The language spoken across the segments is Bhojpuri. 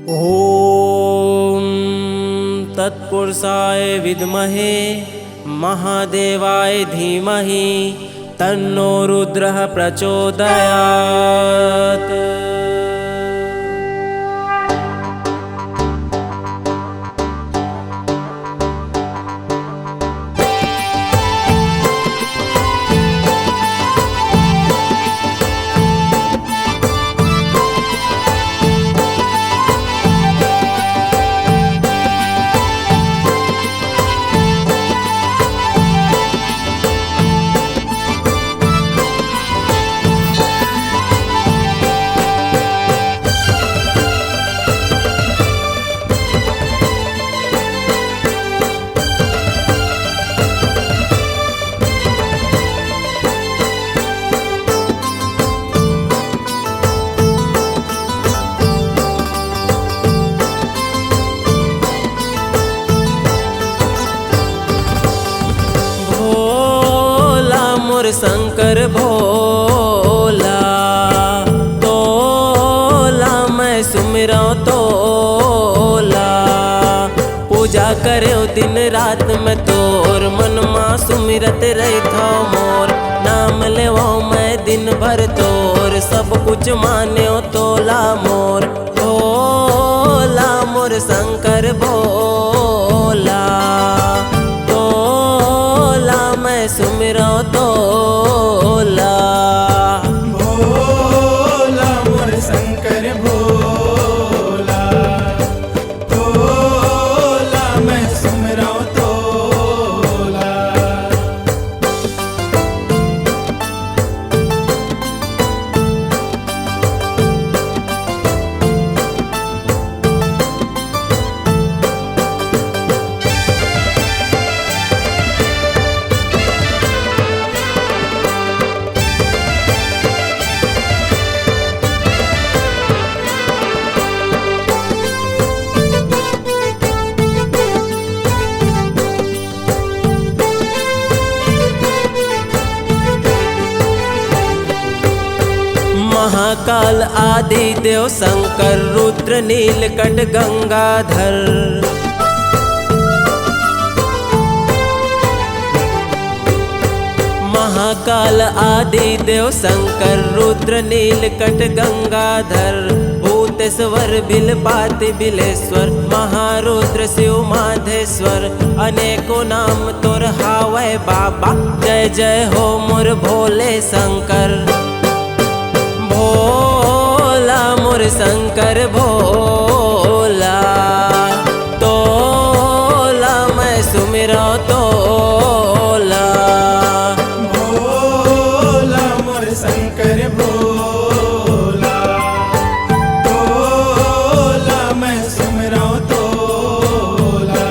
ॐ तत्पुरुषाय विद्महे महादेवाय धीमहि तन्नो रुद्रः प्रचोदयात्। शंकर भोला तोला मैं सुमिरो तोला, पूजा करे दिन रात में तोर मन माँ सुमिरत रही था मोर, नाम लेवो मैं दिन भर तोर सब कुछ मान्यो तोला मोर। भोला मोर शंकर भोला तोला मैं सुमिरो तोला। भोला मोर शंकर भोला तोला मैं सुमिरो तोला। महाकाल आदि देव शंकर रुद्र नीलकंठ गंगाधर, महाकाल आदि देव शंकर रुद्र नीलकंठ गंगाधर, भूतेश्वर बिलपाति बिलेश्वर महारुद्र शिव माधेश्वर, अनेकों नाम तोर हावै बाबा जय जय हो मोर भोले शंकर। भोला मोर शंकर भोला तोला मैं सुमिरो तोला। भोला मोर शंकर भोला तोला मैं सुमिरो तोला।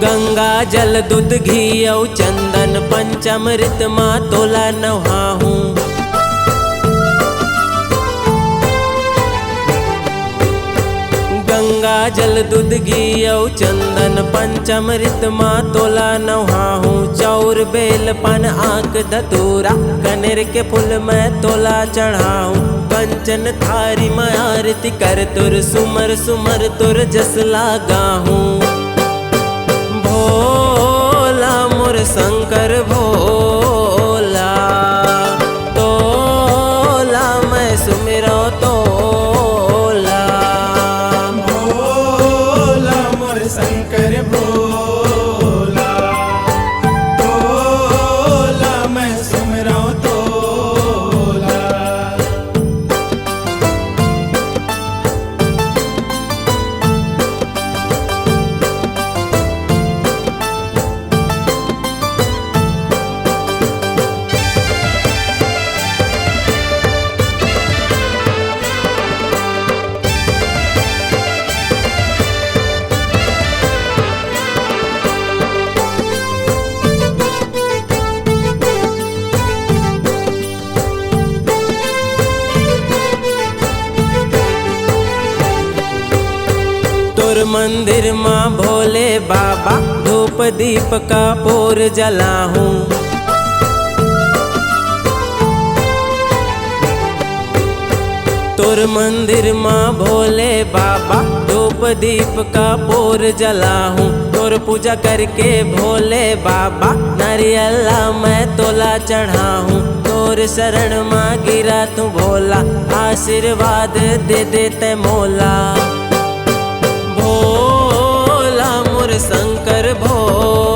गंगा जल दूध घी और चंदन पंचामृत माँ तोला नहाहूँ, गंगा जल दूध घी और चंदन पंचामृत माँ तोला नहाहूँ। चौर बेल पन आँख धतूरा कनेर के फूल मैं तोला चढ़ाऊँ, कंचन थारी मैं आरती कर तुर सुमर सुमर तुर जस लगाहूँ। भोला मोर शंकर भोला तोला मैं सुमिरो तोला। भोला मोर शंकर भोला तोला मैं सुमिरो तोला। तोर मंदिर माँ भोले बाबा धूप दीप का पोर जलाऊं। तोर मंदिर माँ भोले बाबा धूप दीप का पोर जलाऊं। तोर पूजा करके भोले बाबा नारियला मैं तोला चढ़ाऊं। तोर शरण माँ गिरा तू भोला आशीर्वाद दे देते मोला। भोला मोर शंकर भोला